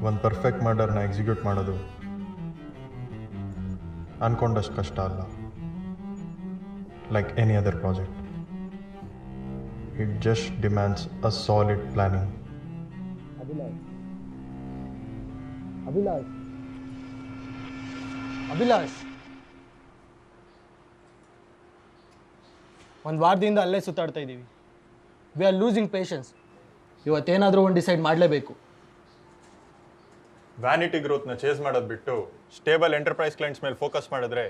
ಒಂದು perfect ಮರ್ಡರ್ನ execute ಮಾಡೋದು ಅಂದ್ಕೊಂಡಷ್ಟು ಕಷ್ಟ ಅಲ್ಲ. Like any other project, it just demands a solid planning. Abhilash, ಒಂದು ವಾರದಿಂದ ಅಲ್ಲೇ ಸುತ್ತಾಡ್ತಾ ಇದ್ದೀವಿ. We are losing patience. ಇವತ್ತೇನಾದರೂ ಒಂದು ಡಿಸೈಡ್ ಮಾಡಲೇಬೇಕು. ವ್ಯಾನಿಟಿ ಗ್ರೋತ್ನ ಚೇಸ್ ಮಾಡೋದು ಬಿಟ್ಟು ಸ್ಟೇಬಲ್ ಎಂಟರ್ಪ್ರೈಸ್ ಕ್ಲೈಂಟ್ಸ್ ಮೇಲೆ ಫೋಕಸ್ ಮಾಡಿದ್ರೆ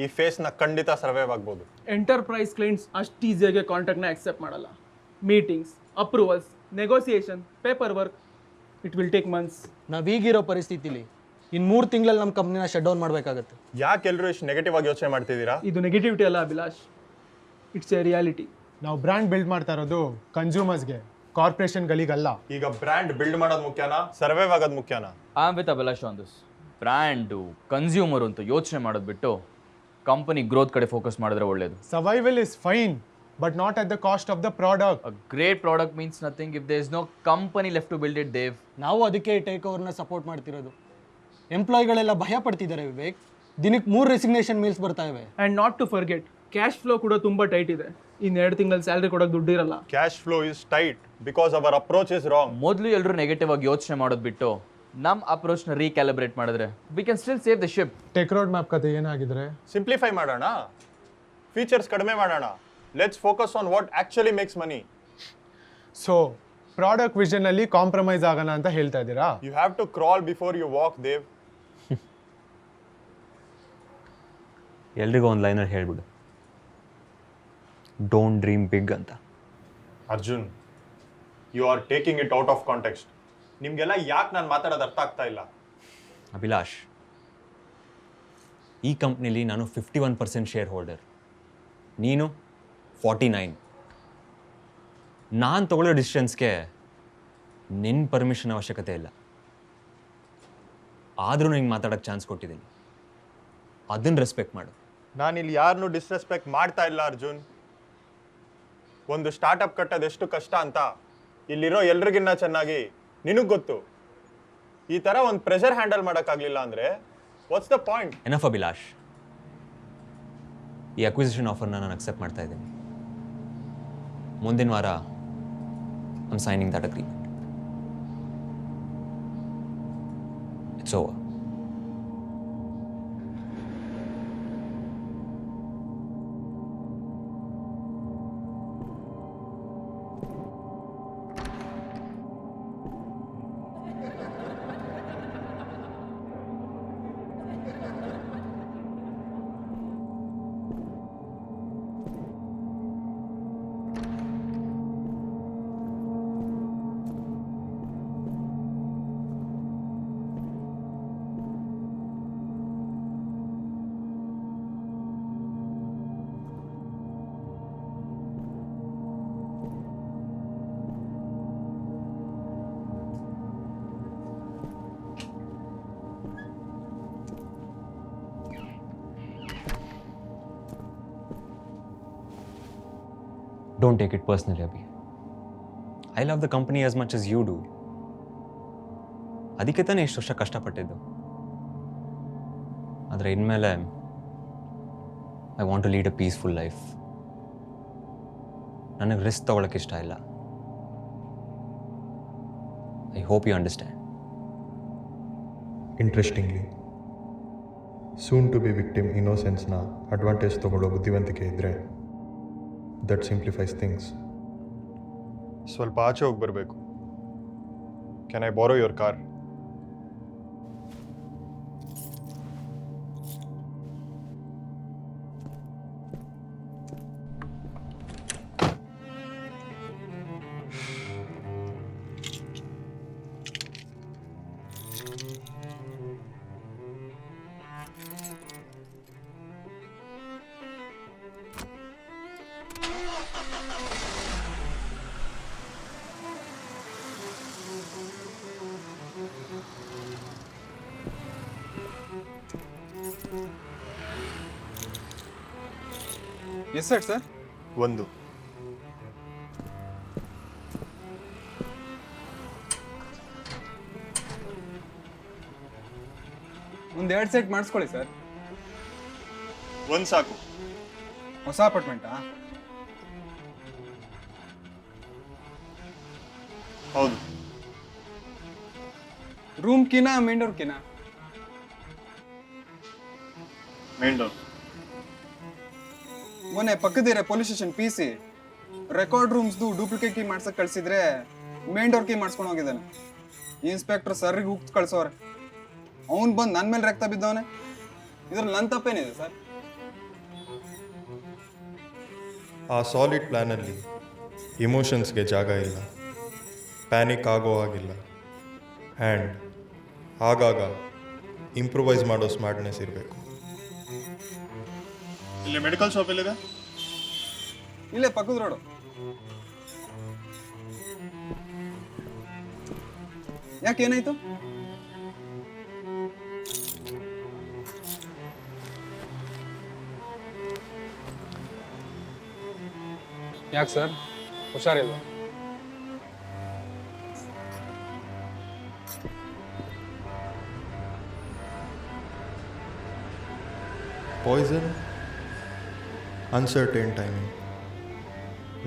ಈ ಫೇಸ್ನ ಖಂಡಿತ ಸರ್ವೈವ್ ಆಗ್ಬೋದು. ಎಂಟರ್ಪ್ರೈಸ್ ಕ್ಲೈಂಟ್ಸ್ ಅಷ್ಟು ಈಸಿಯಾಗಿ ಕಾಂಟ್ರಾಕ್ಟ್ನ ಆಕ್ಸೆಪ್ಟ್ ಮಾಡಲ್ಲ. Meetings, approvals, negotiation, paper work, it will take months. ನಾವೀಗಿರೋ ಪರಿಸ್ಥಿತಿಲಿ ಇನ್ನು 3 ತಿಂಗಳಲ್ಲಿ ನಮ್ಮ ಕಂಪ್ನಿನ ಶಟ್ ಡೌನ್ ಮಾಡಬೇಕಾಗತ್ತೆ. ಯಾಕೆ ಎಲ್ಲರೂ ಇಷ್ಟು ನೆಗೆಟಿವ್ ಆಗಿ ಯೋಚನೆ ಮಾಡ್ತಿದ್ದೀರಾ? ಇದು ನೆಗೆಟಿವಿಟಿ ಅಲ್ಲ ಅಭಿಲಾಷ್, ಇಟ್ಸ್ ಎ ರಿಯಾಲಿಟಿ. ನಾವು ಬ್ರ್ಯಾಂಡ್ ಬಿಲ್ಡ್ ಮಾಡ್ತಾ ಇರೋದು ಕನ್ಸ್ಯೂಮರ್ಸ್ಗೆ, ಕಾರ್ಪೊರೇಷನ್ಗಳಿಗಲ್ಲ. ಈಗ ಬ್ರ್ಯಾಂಡ್ ಬಿಲ್ಡ್ ಮಾಡೋದು ಮುಖ್ಯನಾ, ಸರ್ವೈವ್ ಆಗೋದು ಮುಖ್ಯನಾ? I am with Abhilash on this. Brand, consumer ಅಂತ ಯೋಚನೆ ಮಾಡೋದು ಬಿಟ್ಟು ಕಂಪನಿ ಗ್ರೋತ್ ಕಡೆ ಫೋಕಸ್ ಮಾಡಿದ್ರೆ ಒಳ್ಳೇದು. Survival is fine, but not at the cost of the product. A great product means nothing if there is no company left to build it, Dev. ನಾವು ಅದಕ್ಕೆ take ಓವರ್ನ support ಮಾಡ್ತಿರೋದು. ಎಂಪ್ಲಾಯಿಗಳೆಲ್ಲ ಭಯ ಪಡ್ತಿದ್ದಾರೆ ವಿವೇಕ್. ದಿನಕ್ಕೆ 3 resignation mails ಬರ್ತಾ ಇವೆ. And not to forget, cash flow ಕೂಡ ತುಂಬ tight ಇದೆ. ಇನ್ನು 2 ತಿಂಗಳಲ್ಲಿ ಸ್ಯಾಲ್ರಿ ಕೊಡೋಕೆ ದುಡ್ಡಿರಲ್ಲ. Cash flow is tight because our approach is wrong. ಮೊದಲು ಎಲ್ಲರೂ ನೆಗೆಟಿವ್ ಆಗಿ ಯೋಚನೆ ಮಾಡೋದು ಬಿಟ್ಟು ನಮ್ಮ ಅಪ್ರೋಚ್ನ ರೀಕ್ಯಾಲಿಬ್ರೇಟ್ ಮಾಡಿದ್ರೆ we can still save the ship. Tech road map ಕತೆ ಏನಾಗಿದ್ರೆ ಸಿಂಪ್ಲಿಫೈ ಮಾಡೋಣ, ಫೀಚರ್ಸ್ ಕಡಿಮೆ ಮಾಡೋಣ. Let's focus on what actually makes money. So product vision ಅಲ್ಲಿ ಕಾಂಪ್ರಮೈಸ್ ಆಗೋಣ ಅಂತ ಹೇಳ್ತಾ ಇದ್ದೀರಾ? You have to crawl before you walk, Dev. ಎಲ್ರಿಗೂ ಒಂದು ಲೈನರ್ ಹೇಳ್ಬಿಡು, ಡೋಂಟ್ ಡ್ರೀಮ್ ಬಿಗ್ ಅಂತ. Arjun, you are taking it out of context. ನಿಮಗೆಲ್ಲ ಯಾಕೆ ನಾನು ಮಾತಾಡೋದು ಅರ್ಥ ಆಗ್ತಾ ಇಲ್ಲ? ಅಭಿಲಾಷ್, ಈ ಕಂಪ್ನಿಲಿ ನಾನು 51% ಶೇರ್ ಹೋಲ್ಡರ್, ನೀನು 49. ನಾನು ತಗೊಳ್ಳೋ ಡಿಸಿಷನ್ಸ್ಗೆ ನಿನ್ನ ಪರ್ಮಿಷನ್ ಅವಶ್ಯಕತೆ ಇಲ್ಲ. ಆದರೂ ನಿಂಗೆ ಮಾತಾಡೋಕ್ಕೆ ಚಾನ್ಸ್ ಕೊಟ್ಟಿದ್ದೀನಿ, ಅದನ್ನು ರೆಸ್ಪೆಕ್ಟ್ ಮಾಡು. ನಾನಿಲ್ಲಿ ಯಾರನ್ನೂ ಡಿಸ್ರೆಸ್ಪೆಕ್ಟ್ ಮಾಡ್ತಾ ಇಲ್ಲ ಅರ್ಜುನ್. ಒಂದು ಸ್ಟಾರ್ಟಪ್ ಕಟ್ಟೋದು ಎಷ್ಟು ಕಷ್ಟ ಅಂತ ಇಲ್ಲಿರೋ ಎಲ್ರಿಗಿನ್ನ ಚೆನ್ನಾಗಿ ನಿನಗೆ ಗೊತ್ತು. ಈ ಥರ ಒಂದು ಪ್ರೆಷರ್ ಹ್ಯಾಂಡಲ್ ಮಾಡೋಕ್ಕಾಗಲಿಲ್ಲ ಅಂದರೆ what's the point? Enough Abhilash, ಈ ಅಕ್ವಿಸಿಷನ್ ಆಫರ್ನ ನಾನು ಅಕ್ಸೆಪ್ಟ್ ಮಾಡ್ತಾ ಇದ್ದೀನಿ. ಮುಂದಿನ ವಾರ I'm signing that agreement. It's over. Don't take it personally, Abhi. I love the company as much as you do. ಅದಕ್ಕೆ ತಾನೇ ಇಷ್ಟು ವರ್ಷ ಕಷ್ಟಪಟ್ಟಿದ್ದು. ಆದರೆ ಇನ್ಮೇಲೆ I want to lead a peaceful life. ನನಗೆ ರಿಸ್ಕ್ ತಗೊಳ್ಳೋಕೆ ಇಷ್ಟ ಇಲ್ಲ. I hope you understand. Interestingly, soon to be victim ಇನ್ನೋಸೆನ್ಸ್ನ ಅಡ್ವಾಂಟೇಜ್ ತಗೊಳ್ಳೋ ಬುದ್ಧಿವಂತಿಕೆ ಇದ್ದರೆ ದಟ್ ಸಿಂಪ್ಲಿಫೈಸ್ ಥಿಂಗ್ಸ್. ಸ್ವಲ್ಪ ಆಚೆ ಹೋಗಿ ಬರಬೇಕು. ಕ್ಯಾನ್ ಐ ಬಾರೋ your car? Yes sir. Sir, ಒಂದು ಒಂದು 2 ಸೆಟ್ ಮಾಡಿಸ್ಕೊಳ್ಳಿ ಸರ್. ಒಂದು ಸಾಕು. ಹೊಸ ಅಪಾರ್ಟ್ಮೆಂಟಾ? ಹೌದು. ರೂಮ್ ಕಿನಾ ಮೇನ್ ಡೋರ್ ಕಿನಾ? Main door. ಮೊನ್ನೆ ಪಕ್ಕದಿರೋ ಪೊಲೀಸ್ ಸ್ಟೇಷನ್ PC ರೆಕಾರ್ಡ್ ರೂಮ್ಸ್ದು ಡೂಪ್ಲಿಕೇಟ್ ಕೀ ಮಾಡ್ಸಕ್ ಕಳ್ಸಿದ್ರೆ ಮೇನ್ ಡೋರ್ ಕೀ ಮಾಡಿಸ್ಕೊಂಡು ಹೋಗಿದ್ದಾನೆ. ಇನ್ಸ್ಪೆಕ್ಟರ್ ಸರ್ರಿಗೆ ಹೋಗ್ತು ಕಳ್ಸೋರೆ. ಅವ್ನು ಬಂದು ನನ್ನ ಮೇಲೆ ರಕ್ತ ಬಿದ್ದವನೆ. ಇದ್ರಲ್ಲಿ ನನ್ನ ತಪ್ಪೇನಿದೆ ಸರ್? ಆ ಸಾಲಿಡ್ ಪ್ಲ್ಯಾನಲ್ಲಿ ಇಮೋಷನ್ಸ್ಗೆ ಜಾಗ ಇಲ್ಲ, ಪ್ಯಾನಿಕ್ ಆಗೋ ಹಾಗಿಲ್ಲ, ಆ್ಯಂಡ್ ಆಗಾಗ ಇಂಪ್ರೂವೈಸ್ ಮಾಡೋ ಸ್ಮಾರ್ಟ್ನೆಸ್ ಇರಬೇಕು. ಇಲ್ಲಿ ಮೆಡಿಕಲ್ ಶಾಪ್ ಎಲ್ಲಿದೆ? ಇಲ್ಲೇ ಪಕ್ಕದ ರೋಡು. ಯಾಕೆ ಏನಾಯ್ತು? ಯಾಕೆ sir, ಹುಷಾರಿಲ್ವಾ? Poison, uncertain timing,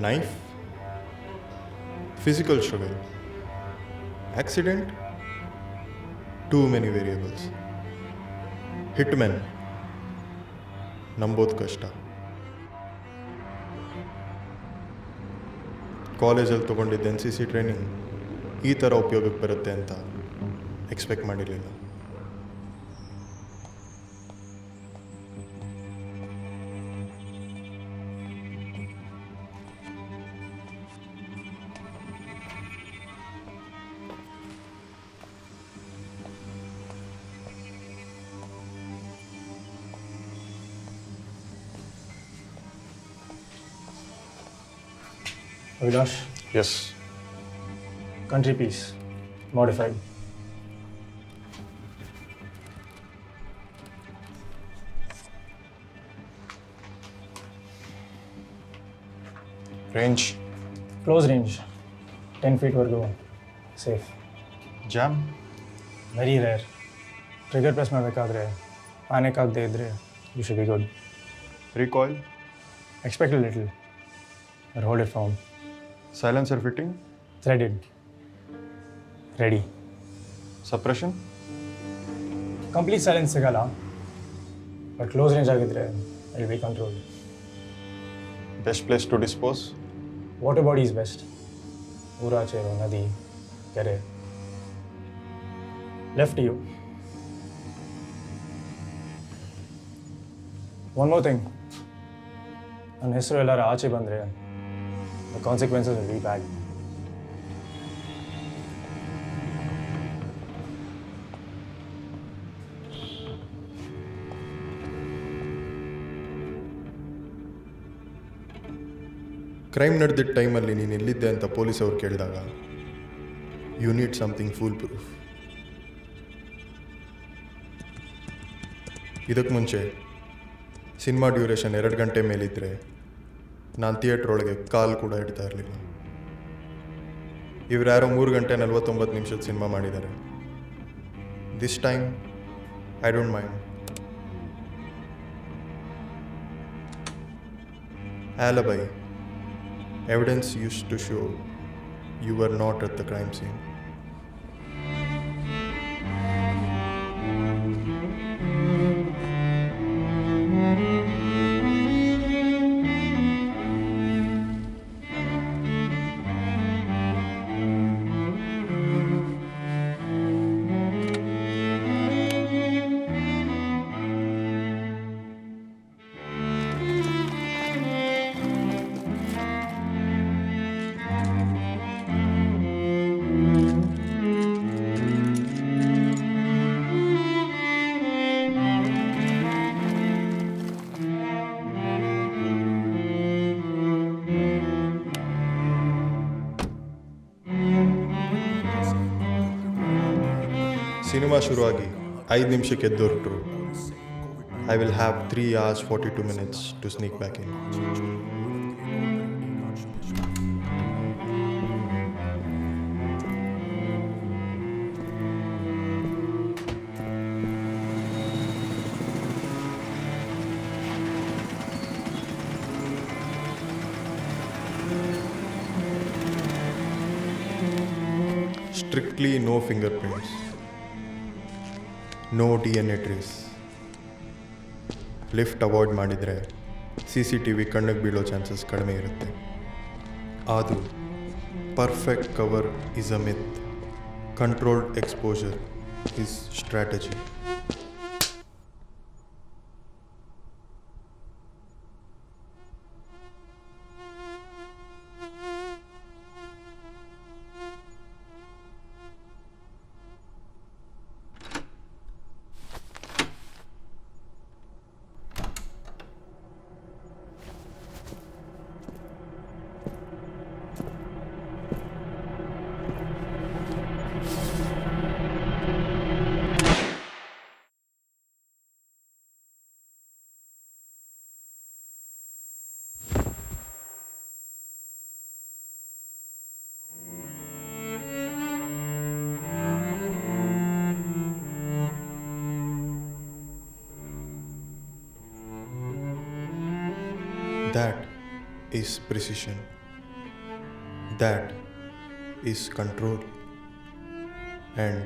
knife, physical struggle, accident, too many variables. Hitmen, ನಂಬೋದು ಕಷ್ಟ. ಕಾಲೇಜಲ್ಲಿ ತೊಗೊಂಡಿದ್ದ NCC ಟ್ರೈನಿಂಗ್ ಈ ಥರ ಉಪಯೋಗಕ್ಕೆ ಬರುತ್ತೆ ಅಂತ ಎಕ್ಸ್ಪೆಕ್ಟ್ ಮಾಡಿರಲಿಲ್ಲ. Avilash, Yes. country piece, modified. Range. Close range, 10 feet ವರ್ಗೂ safe. Jam. Very rare. Trigger press ಮಾಡಬೇಕಾದ್ರೆ panic ಆಗದೆ ಇದ್ರೆ you should be good. Recoil. Expect a little, but hold it firm. Silencer fitting. Threaded. Ready. Suppression. Complete silence ಸಿಗಲ್ಲ, but close range ಆಗಿದ್ರೆ it will be controlled. Best place to dispose. Water body is best. ಊರಾಚೆ ಇರೋ ನದಿ, ಕೆರೆ. Left to you. One more thing. ನನ್ನ ಹೆಸರು ಎಲ್ಲರ ಆಚೆ ಬಂದರೆ the consequences will be bad. Crime ನಡೆದಿದ್ದ ಟೈಮಲ್ಲಿ ನೀನು ಎಲ್ಲಿದ್ದೆ ಅಂತ ಪೊಲೀಸವ್ರು ಕೇಳಿದಾಗ you need something foolproof. ಇದಕ್ಕೆ ಮುಂಚೆ ಸಿನಿಮಾ ಡ್ಯೂರೇಷನ್ 2 ಗಂಟೆ ಮೇಲಿದ್ದರೆ ನಾನು ಥಿಯೇಟ್ರ್ ಒಳಗೆ ಕಾಲು ಕೂಡ ಇಡ್ತಾ ಇರಲಿಲ್ಲ. ಇವ್ರು ಯಾರೋ 3 ಗಂಟೆ 49 ನಿಮಿಷದ ಸಿನಿಮಾ ಮಾಡಿದ್ದಾರೆ. This time I don't mind. Alibi. Evidence used to show you were not at the crime scene. ಸಿನಿಮಾ ಶುರುವಾಗಿ 5 ನಿಮಿಷಕ್ಕೆ ಎದ್ದೊರಟರು. I will have 3 hours 42 minutes to sneak back in. Strictly no finger prints, no DNA trace. Lift avoid ಮಾಡಿದರೆ CCTV ಕಣ್ಣಿಗೆ ಬೀಳೋ chances ಕಡಿಮೆ ಇರುತ್ತೆ. ಆದರೂ perfect cover is a myth, controlled exposure is strategy. That is precision. That is control. And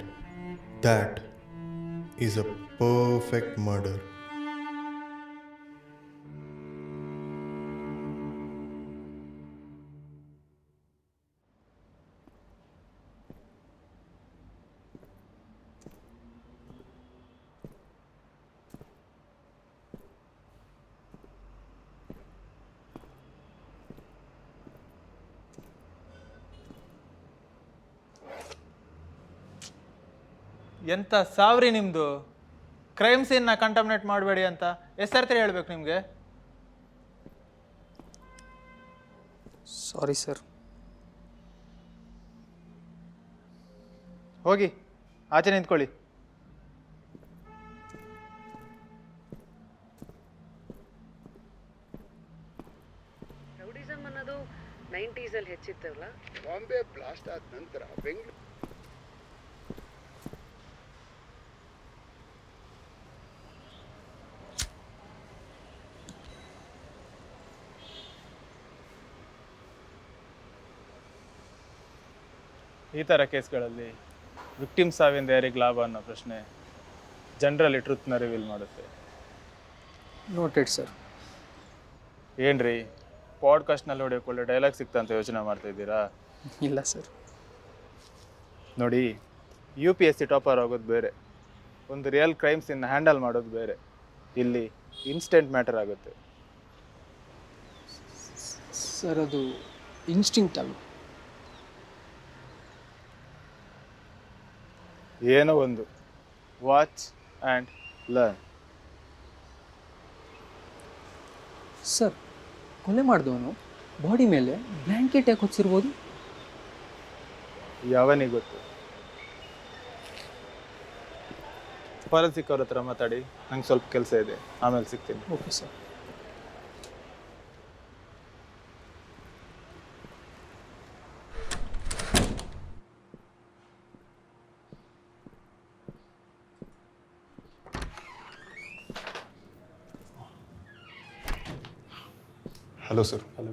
that is a perfect murder. ಎಂಥ ಸಾವ್ರಿ ನಿಮ್ಮದು? Crime ಸೀನ್ನ ಕಂಟಮಿನೇಟ್ ಮಾಡಬೇಡಿ ಅಂತ ಎಷ್ಟರ್ತಿ ಹೇಳ್ಬೇಕು ನಿಮಗೆ? Sorry sir. ಹೋಗಿ ಆಚೆ ನಿಂತ್ಕೊಳ್ಳಿ. ರೌಡಿಸಮ್ ಅನ್ನೋದು 90s ಅಲ್ಲಿ ಹೆಚ್ಚಿತ್ತಲ್ಲ. ಬಾಂಬೆ ಬ್ಲಾಸ್ಟ್ ಆದ ನಂತರ ಬೆಂಗಳೂರು ಈ ಥರ ಕೇಸ್ಗಳಲ್ಲಿ ವಿಕ್ಟಿಮ್ ಸಾವಿಂದ ಯಾರಿಗೆ ಲಾಭ ಅನ್ನೋ ಪ್ರಶ್ನೆ ಜನರಲ್ಲಿ ಟ್ರುತ್ನ ರಿವೀಲ್ ಮಾಡುತ್ತೆ. Noted sir. ಏನ್ರಿ ಪಾಡ್ಕಾಸ್ಟ್ನಲ್ಲಿ ಹೊಡೆಯೋಕೆ ಒಳ್ಳೆ ಡೈಲಾಗ್ ಸಿಕ್ತಾ ಅಂತ ಯೋಚನೆ ಮಾಡ್ತಾ ಇದ್ದೀರಾ? ಇಲ್ಲ ಸರ್. ನೋಡಿ, UPSC ಟಾಪರ್ ಆಗೋದು ಬೇರೆ, ಒಂದು ರಿಯಲ್ ಕ್ರೈಮ್ಸನ್ನು ಹ್ಯಾಂಡಲ್ ಮಾಡೋದು ಬೇರೆ. ಇಲ್ಲಿ ಇನ್ಸ್ಟೆಂಟ್ ಮ್ಯಾಟರ್ ಆಗುತ್ತೆ. ಸರ್ ಅದು ಇನ್ಸ್ಟಿಂಕ್ಟ್ ಅಲ್ಲ. ಏನೋ ಒಂದು ವಾಚ್ ಆ್ಯಂಡ್ ಲರ್ನ್. ಸರ್, ಕೊಲೆ ಮಾಡಿದವನು ಬಾಡಿ ಮೇಲೆ ಬ್ಲ್ಯಾಂಕೆಟ್ ಯಾಕೆ ಹೊಚ್ಚಿರ್ಬೋದು? ಯಾವನಿಗೆ ಗೊತ್ತು? ಫಾರೆನ್ಸಿಕ್ ಅವ್ರ ಹತ್ರ ಮಾತಾಡಿ, ನಂಗೆ ಸ್ವಲ್ಪ ಕೆಲಸ ಇದೆ, ಆಮೇಲೆ ಸಿಗ್ತೀನಿ. Okay sir. Hello sir. Hello.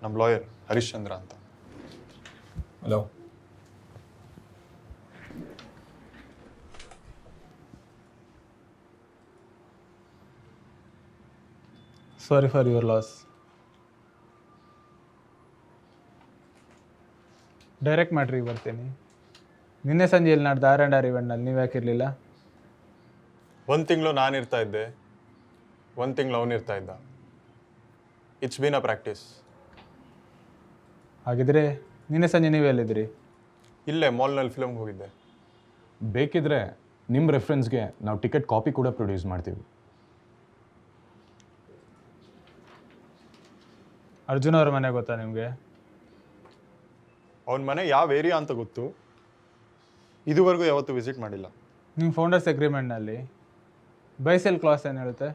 ನಮ್ಮ ಲಾಯರ್ ಹರಿಶ್ಚಂದ್ರ ಅಂತ. Hello. Sorry for your loss. Direct ಮ್ಯಾಟ್ರಿಗೆ ಬರ್ತೀನಿ. ನಿನ್ನೆ ಸಂಜೆಯಲ್ಲಿ ನಡೆದ R&R ಇವೆಂಟ್ನಲ್ಲಿ ನೀವು ಯಾಕಿರಲಿಲ್ಲ? ಒಂದು ತಿಂಗಳು ನಾನು ಇರ್ತಾ ಇದ್ದೆ, ಒಂದು ತಿಂಗಳು ಅವನಿರ್ತಾ ಇದ್ದ. It's been a practice. ಹಾಗಿದ್ರೆ ನಿನ್ನೆ ಸಂಜೆ ನೀವು ಎಲ್ಲಿದ್ರಿ? ಇಲ್ಲೇ ಮಾಲ್ನಲ್ಲಿ ಫಿಲ್ಮ್ಗೆ ಹೋಗಿದ್ದೆ. ಬೇಕಿದ್ರೆ ನಿಮ್ಮ ರೆಫರೆನ್ಸ್ಗೆ ನಾವು ಟಿಕೆಟ್ ಕಾಪಿ ಕೂಡ ಪ್ರೊಡ್ಯೂಸ್ ಮಾಡ್ತೀವಿ. ಅರ್ಜುನ್ ಅವ್ರ ಮನೆ ಗೊತ್ತಾ ನಿಮಗೆ? ಅವನ ಮನೆ ಯಾವ ಏರಿಯಾ ಅಂತ ಗೊತ್ತು, ಇದುವರೆಗೂ ಯಾವತ್ತೂ ವಿಸಿಟ್ ಮಾಡಿಲ್ಲ. ನಿಮ್ಮ ಫೌಂಡರ್ಸ್ ಅಗ್ರಿಮೆಂಟ್ನಲ್ಲಿ ಬೈಸೆಲ್ ಕ್ಲಾಸ್ ಏನು ಹೇಳುತ್ತೆ?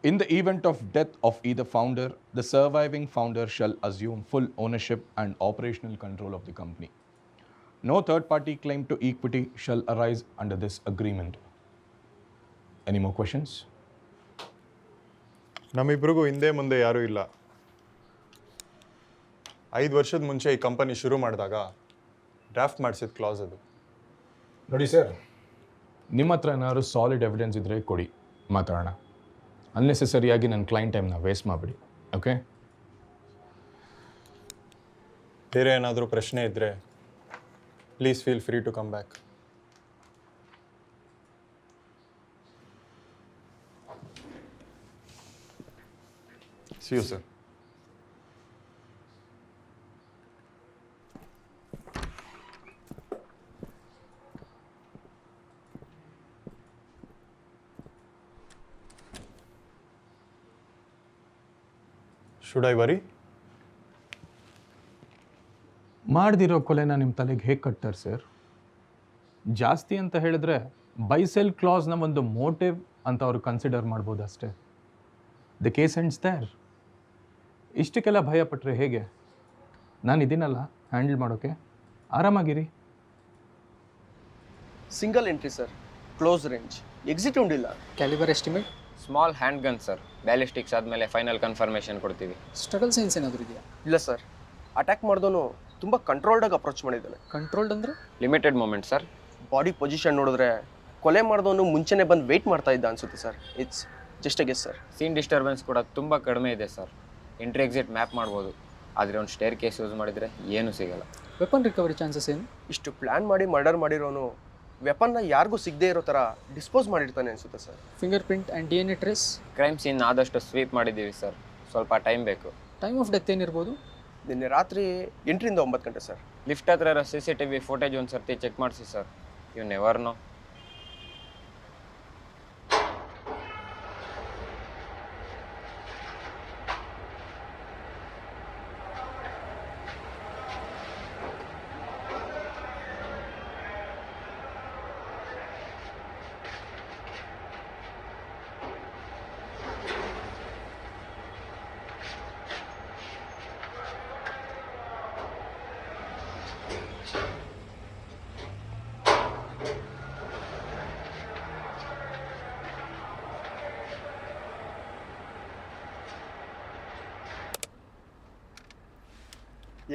In the event of death of either founder, the surviving founder shall assume full ownership and operational control of the company. No third-party claim to equity shall arise under this agreement. Any more questions? ನಮ್ಮಿಬ್ರಿಗೂ ಹಿಂದೆ ಮುಂದೆ ಯಾರೂ ಇಲ್ಲ. 5 ವರ್ಷದ ಮುಂಚೆ ಈ company ಶುರು ಮಾಡಿದಾಗ draft ಮಾಡಿಸಿದ ಕ್ಲಾಸ್ ಅದು. ನೋಡಿ ಸರ್, ನಿಮ್ಮ ಹತ್ರ ಏನಾದ್ರು ಸಾಲಿಡ್ ಎವಿಡೆನ್ಸ್ ಇದ್ದರೆ ಕೊಡಿ, ಮಾತಾಡೋಣ. ಅನ್ನೆಸೆಸರಿಯಾಗಿ ನನ್ನ ಕ್ಲೈಂಟ್ ಟೈಮ್ನ ವೇಸ್ಟ್ ಮಾಡಿಬಿಡಿ. ಓಕೆ? ಬೇರೆ ಏನಾದರೂ ಪ್ರಶ್ನೆ ಇದ್ದರೆ please feel free to come back. See you, sir. Should I worry? ಮಾಡ್ದಿರೋ ಕೊಲೆನ ನಿಮ್ಮ ತಲೆಗೆ ಹೇಗೆ ಕಟ್ತಾರೆ ಸರ್? ಜಾಸ್ತಿ ಅಂತ ಹೇಳಿದ್ರೆ ಬೈಸೆಲ್ ಕ್ಲಾಸ್ನ ಒಂದು ಮೋಟಿವ್ ಅಂತ ಅವರು ಕನ್ಸಿಡರ್ ಮಾಡ್ಬೋದು ಅಷ್ಟೇ. The case ends there. ಇಷ್ಟಕ್ಕೆಲ್ಲ ಭಯಪಟ್ಟರೆ ಹೇಗೆ? ನಾನು ಇದೀನಲ್ಲ ಹ್ಯಾಂಡಲ್ ಮಾಡೋಕ್ಕೆ, ಆರಾಮಾಗಿರಿ. Single entry sir, close range, exit ಉಂಡಿಲ್ಲ. Calibre estimate? Small hand gun sir, ballistics ಆದಮೇಲೆ ಫೈನಲ್ ಕನ್ಫರ್ಮೇಷನ್ ಕೊಡ್ತೀವಿ. ಸ್ಟ್ರಗಲ್ ಸೈನ್ಸ್ ಏನಾದರೂ ಇದೆಯಾ? ಇಲ್ಲ ಸರ್, ಅಟ್ಯಾಕ್ ಮಾಡಿದವನು ತುಂಬ ಕಂಟ್ರೋಲ್ಡಾಗಿ ಅಪ್ರೋಚ್ ಮಾಡಿದ್ದಾನೆ. ಕಂಟ್ರೋಲ್ಡ್ ಅಂದರೆ? Limited movement sir. Body position ನೋಡಿದ್ರೆ ಕೊಲೆ ಮಾಡಿದವನು ಮುಂಚೆನೇ ಬಂದು ವೆಯ್ಟ್ ಮಾಡ್ತಾ ಇದ್ದ ಅನ್ಸುತ್ತೆ sir. It's just a guess sir. Scene disturbance ಕೂಡ ತುಂಬ ಕಡಿಮೆ ಇದೆ ಸರ್. ಎಂಟ್ರಿ ಎಕ್ಸಿಟ್ ಮ್ಯಾಪ್ ಮಾಡ್ಬೋದು, ಆದರೆ ಒಂದು ಸ್ಟೇರ್ ಕೇಸ್ ಯೂಸ್ ಮಾಡಿದರೆ ಏನೂ ಸಿಗಲ್ಲ. ವೆಪನ್ ರಿಕವರಿ ಚಾನ್ಸಸ್ ಏನು? ಇಷ್ಟು ಪ್ಲ್ಯಾನ್ ಮಾಡಿ ಮರ್ಡರ್ ಮಾಡಿರೋನು ವೆಪನ್ನ ಯಾರಿಗೂ ಸಿಗದೇ ಇರೋ ಥರ ಡಿಸ್ಪೋಸ್ ಮಾಡಿರ್ತಾನೆ ಅನ್ಸುತ್ತೆ sir. Finger print and DNA trace? Crime scene ಆದಷ್ಟು ಸ್ವೀಪ್ ಮಾಡಿದ್ದೀವಿ ಸರ್, ಸ್ವಲ್ಪ ಟೈಮ್ ಬೇಕು. ಟೈಮ್ ಆಫ್ ಡೆತ್ ಏನಿರ್ಬೋದು? ನಿನ್ನೆ ರಾತ್ರಿ 8ರಿಂದ 9 ಗಂಟೆ ಸರ್. ಲಿಫ್ಟ್ ಹತ್ರ ಇರೋ CCTV ಫೋಟೇಜ್ ಒಂದು ಸರ್ತಿ ಚೆಕ್ ಮಾಡಿಸಿ ಸರ್. You never know.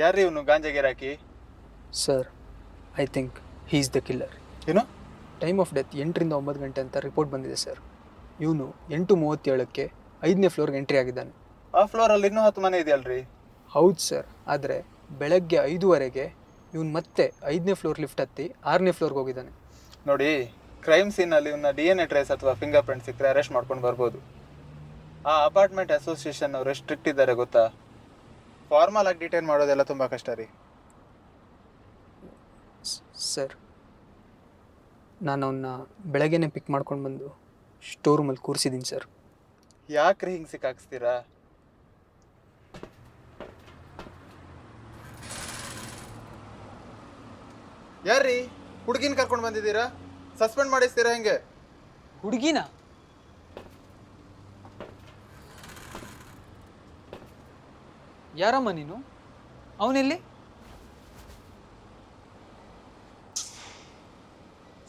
ಯಾರು ಇವನು ಗಾಂಜಾ ಗಿರಾಕಿ? Sir, I think he is the killer. ಏನು? ಟೈಮ್ ಆಫ್ ಡೆತ್ 8ರಿಂದ 9 ಗಂಟೆ ಅಂತ ರಿಪೋರ್ಟ್ ಬಂದಿದೆ ಸರ್. ಇವನು 8:37ಕ್ಕೆ 5ನೇ ಫ್ಲೋರ್ಗೆ ಎಂಟ್ರಿ ಆಗಿದ್ದಾನೆ. ಆ ಫ್ಲೋರಲ್ಲಿ ಇನ್ನೂ 10 ಮನೆ ಇದೆಯಲ್ರಿ? ಹೌದು ಸರ್, ಆದರೆ ಬೆಳಗ್ಗೆ 5:15ಗೆ ಇವನು ಮತ್ತೆ 5ನೇ ಫ್ಲೋರ್ ಲಿಫ್ಟ್ ಹತ್ತಿ 6ನೇ ಫ್ಲೋರ್ಗೆ ಹೋಗಿದ್ದಾನೆ. ನೋಡಿ, ಕ್ರೈಮ್ ಸೀನಲ್ಲಿ ಇವನ್ನ DNA ಟ್ರೇಸ್ ಅಥವಾ ಫಿಂಗರ್ ಪ್ರಿಂಟ್ ಸಿಕ್ಕರೆ ಅರೆಸ್ಟ್ ಮಾಡ್ಕೊಂಡು ಬರ್ಬೋದು. ಆ ಅಪಾರ್ಟ್ಮೆಂಟ್ ಅಸೋಸಿಯೇಷನ್ ಅವರು ಸ್ಟ್ರಿಕ್ಟ್ ಇದ್ದಾರೆ ಗೊತ್ತಾ? ಫಾರ್ಮಲ್ ಆಗಿ ಡಿಟೈನ್ ಮಾಡೋದೆಲ್ಲ ತುಂಬ ಕಷ್ಟ ರೀ. ಸರ್, ನಾನು ಅವನ್ನ ಬೆಳಗ್ಗೆನೇ ಪಿಕ್ ಮಾಡ್ಕೊಂಡು ಬಂದು ಸ್ಟೋರ್ ರೂಮಲ್ಲಿ ಕೂರಿಸಿದ್ದೀನಿ ಸರ್. ಯಾಕ್ರಿ ಹಿಂಗೆ ಸಿಕ್ಕಾಕ್ಸ್ತೀರಾ? ಯಾರ್ರೀ ಹುಡುಗಿನ ಕರ್ಕೊಂಡು ಬಂದಿದ್ದೀರಾ? ಸಸ್ಪೆಂಡ್ ಮಾಡಿಸ್ತೀರಾ ಹೆಂಗೆ? ಹುಡುಗಿನ? ಯಾರಮ್ಮ ನೀನು? ಅವನೆಲ್ಲಿ?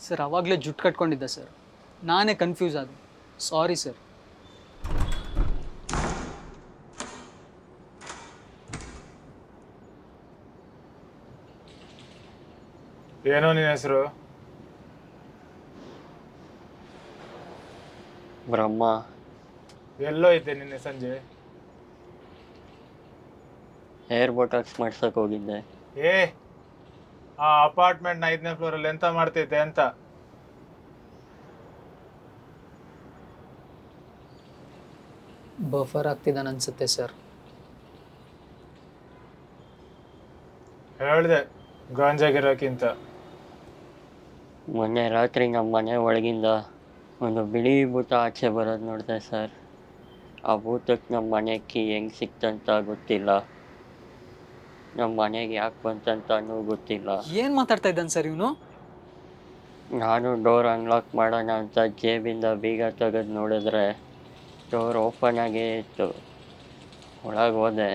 ಸರ್, ಅವಾಗಲೇ ಜುಟ್ಟು ಕಟ್ಕೊಂಡಿದ್ದ ಸರ್, ನಾನೇ ಕನ್ಫ್ಯೂಸ್ ಆದೆ. Sorry sir. ಏನೋ ನಿನ್ನ ಹೆಸರು? ಬ್ರಹ್ಮ. ಎಲ್ಲೋ ಇದ್ದೆ ನಿನ್ನೆ ಸಂಜೆ? ಹೇರ್ ಬೋಟಾಕ್ಸ್ ಮಾಡ್ಸಕ್ಕೆ ಹೋಗಿದ್ದೆ. ಆ ಅಪಾರ್ಟ್ಮೆಂಟ್ನ 5ನೇ ಫ್ಲೋರಲ್ಲಿ ಎಂತ ಮಾಡ್ತಿದ್ದೆ ಅಂತ? ಬಫರ್ ಆಗ್ತಿದ್ದಾನೆ ಅನ್ಸುತ್ತೆ ಸರ್. ಹೇಳ್ದೆ ಗಾಂಜಾ ಗಿರಾಕಿಂತ. ಮೊನ್ನೆ ರಾತ್ರಿ ನಮ್ಮ ಮನೆ ಒಳಗಿಂದ ಒಂದು ಬಿಳಿ ಭೂತ ಆಚೆ ಬರೋದು ನೋಡಿದೆ ಸರ್. ಆ ಭೂತಕ್ಕೆ ನಮ್ಮ ಮನೆ ಕೀ ಹೆಂಗೆ ಸಿಕ್ತಂತ ಗೊತ್ತಿಲ್ಲ, ನಮ್ಮ ಮನೆಗೆ ಯಾಕೆ ಬಂತಂತನೂ ಗೊತ್ತಿಲ್ಲ. ಏನು ಮಾತಾಡ್ತಾ ಇದ್ದಾನೆ ಸರ್ ಇವನು? ನಾನು ಡೋರ್ ಅನ್ಲಾಕ್ ಮಾಡೋಣ ಅಂತ ಜೇಬಿಂದ ಬೀಗ ತೆಗೆದು ನೋಡಿದ್ರೆ ಡೋರ್ ಓಪನ್ ಆಗೇ ಇತ್ತು. ಒಳಗೆ ಹೋದೆ,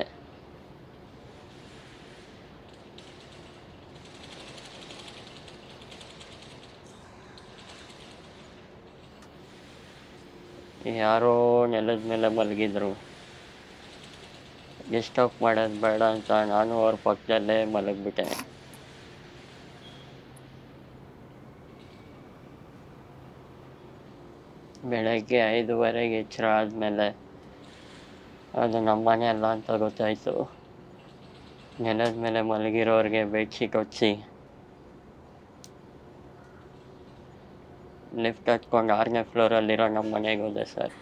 ಯಾರೋ ನೆಲದ ಮೇಲೆ ಮಲಗಿದ್ರು. ಡಿಸ್ಟರ್ಬ್ ಮಾಡೋದು ಬೇಡ ಅಂತ ನಾನು ಅವ್ರ ಪಕ್ಕದಲ್ಲೇ ಮಲಗಿಬಿಟ್ಟೆ. ಬೆಳಗ್ಗೆ 5:30ಗೆ ಎಚ್ಚರ ಆದಮೇಲೆ ಅದು ನಮ್ಮ ಮನೆ ಅಲ್ಲ ಅಂತ ಗೊತ್ತಾಯಿತು. ನೆಲದ ಮೇಲೆ ಮಲಗಿರೋರಿಗೆ ಬೆಡ್ಶೀಟ್ ಹೊಚ್ಚಿ ಲಿಫ್ಟ್ ಹತ್ಕೊಂಡು 6ನೇ ಫ್ಲೋರಲ್ಲಿರೋ ನಮ್ಮ ಮನೆಗೆ ಹೋದೆ ಸರ್.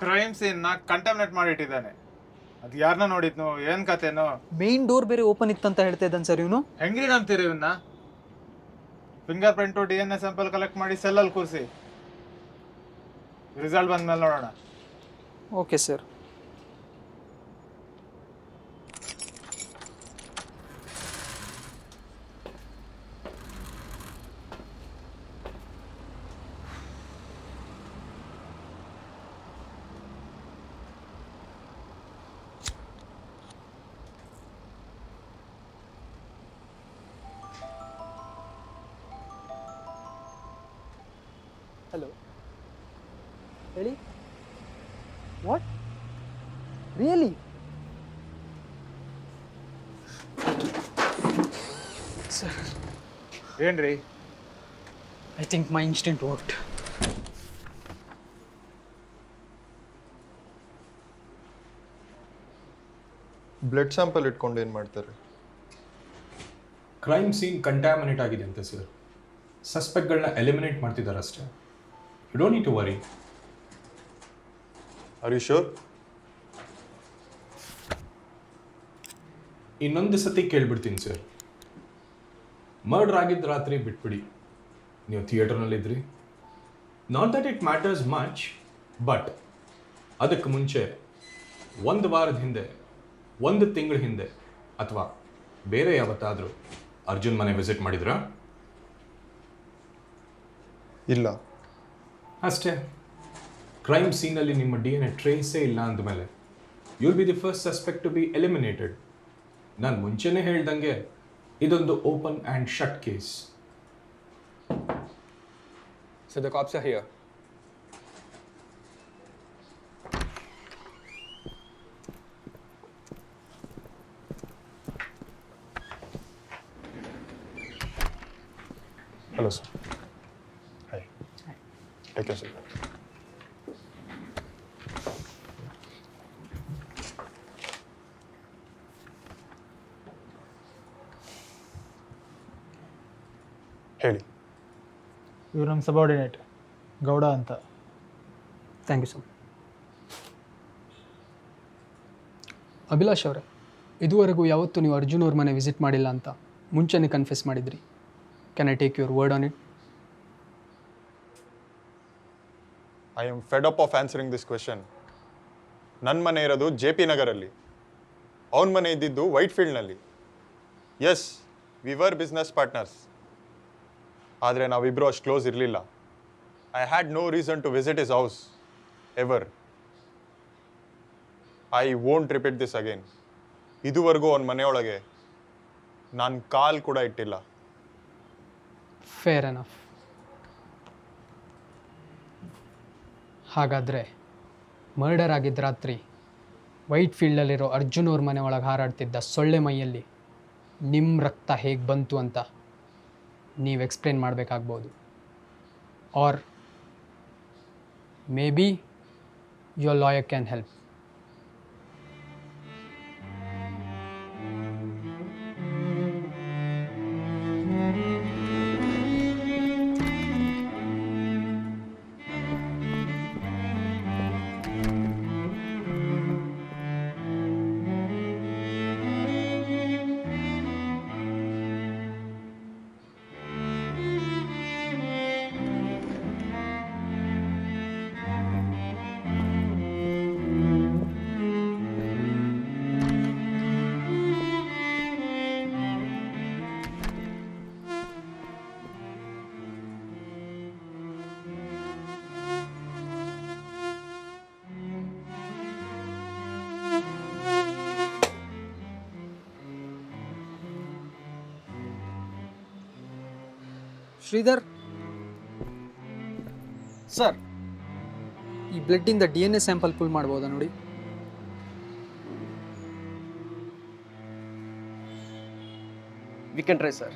ಕ್ರೈಮ್ ಸೀನ್ನ ಕಂಟಮಿನೇಟ್ ಮಾಡಿಟ್ಟಿದ್ದಾನೆ. ಅದು ಯಾರನ್ನ ನೋಡಿದ್ನು, ಏನ್ ಕತೆನೋ? ಮೇನ್ ಡೋರ್ ಬೇರೆ ಓಪನ್ ಇತ್ತಂತ ಹೇಳ್ತಾ ಇದ್ದಾನೆ ಸರ್ ಇವನು. ಹೆಂಗ್ರಿ ನಂಬ್ತೀರಿ ಇವನ್ನ? Finger print DNA sample collect ಮಾಡಿ ಸೆಲ್ಲಲ್ಲಿ ಕೂರಿಸಿ, ರಿಸಲ್ಟ್ ಬಂದ್ಮೇಲೆ ನೋಡೋಣ. Okay sir. ಹಲೋ, ಹೇಳಿ. What really? ಸರ್, ಏನ್ರಿ? I think my instant worked. Blood sample ಇಟ್ಕೊಂಡು ಏನು ಮಾಡ್ತಾರೆ? ಕ್ರೈಮ್ ಸೀನ್ ಕಂಟ್ಯಾಮಿನೇಟ್ ಆಗಿದೆ ಅಂತೆ ಸರ್. ಸಸ್ಪೆಕ್ಟ್ಗಳನ್ನ ಎಲಿಮಿನೇಟ್ ಮಾಡ್ತಿದ್ದಾರೆ ಅಷ್ಟೇ. You don't need to worry. Are you sure? ಇನ್ನೊಂದು ಸತಿ ಕೇಳ್ಬಿಡ್ತೀನಿ ಸರ್. ಮರ್ಡರ್ ಆಗಿದ್ದ ರಾತ್ರಿ ಬಿಟ್ಬಿಡಿ, ನೀವು ಥಿಯೇಟರ್ನಲ್ಲಿದ್ರಿ. Not that it matters much, but ಅದಕ್ಕೆ ಮುಂಚೆ 1 ವಾರದ ಹಿಂದೆ, 1 ತಿಂಗಳ ಹಿಂದೆ ಅಥವಾ ಬೇರೆ ಯಾವತ್ತಾದರೂ ಅರ್ಜುನ್ ಮನೆ ವಿಸಿಟ್ ಮಾಡಿದ್ರಾ? ಇಲ್ಲ. ಅಷ್ಟೇ. ಕ್ರೈಮ್ ಸೀನಲ್ಲಿ ನಿಮ್ಮ DNA ಟ್ರೇಸೇ ಇಲ್ಲ ಅಂದಮೇಲೆ you will be the first suspect to be eliminated. ನಾನು ಮುಂಚೆನೇ ಹೇಳ್ದಂಗೆ ಇದೊಂದು open and shut case. So the cops are here. Hello sir. Hi. Take care sir. ಹೇಳಿ. ಇವ್ರು ನಮ್ಮ ಸಬಾರ್ಡಿನೇಟ್ ಗೌಡ ಅಂತ. Thank you sir. ಅಭಿಲಾಷ್ ಅವರೇ, ಇದುವರೆಗೂ ಯಾವತ್ತೂ ನೀವು ಅರ್ಜುನ್ ಅವ್ರ ಮನೆ ವಿಸಿಟ್ ಮಾಡಿಲ್ಲ ಅಂತ ಮುಂಚೆನೇ ಕನ್ಫೆಸ್ ಮಾಡಿದ್ರಿ. Can I take your word on it? I am fed up of answering this question. ನನ್ನ ಮನೆ ಇರೋದು JP ನಗರಲ್ಲಿ, ಅವನ ಮನೆ ಇದ್ದಿದ್ದು ವೈಟ್ ಫೀಲ್ಡ್ನಲ್ಲಿ. Yes, we were business partners. ಆದರೆ ನಾವಿಬ್ಬರು ಅಷ್ಟು ಕ್ಲೋಸ್ ಇರಲಿಲ್ಲ. I had no reason to visit his house ever. I won't repeat this again. ಇದುವರೆಗೂ ಅವನ ಮನೆಯೊಳಗೆ ನಾನು ಕಾಲ್ ಕೂಡ ಇಟ್ಟಿಲ್ಲ. Fair enough. ಹಾಗಾದರೆ ಮರ್ಡರ್ ಆಗಿದ್ದ ರಾತ್ರಿ ವೈಟ್ ಫೀಲ್ಡಲ್ಲಿರೋ ಅರ್ಜುನ್ ಅವ್ರ ಮನೆ ಒಳಗೆ ಹಾರಾಡ್ತಿದ್ದ ಸೊಳ್ಳೆ ಮೈಯಲ್ಲಿ ನಿಮ್ಮ ರಕ್ತ ಹೇಗೆ ಬಂತು ಅಂತ ನೀವು ಎಕ್ಸ್ಪ್ಲೇನ್ ಮಾಡಬೇಕಾಗ್ಬೋದು. Or maybe your lawyer can help. Sridhar sir, ಈ ಬ್ಲಡ್ಡಿಂದ DNA ಸ್ಯಾಂಪಲ್ ಪುಲ್ ಮಾಡ್ಬೋದಾ ನೋಡಿ? We can try sir.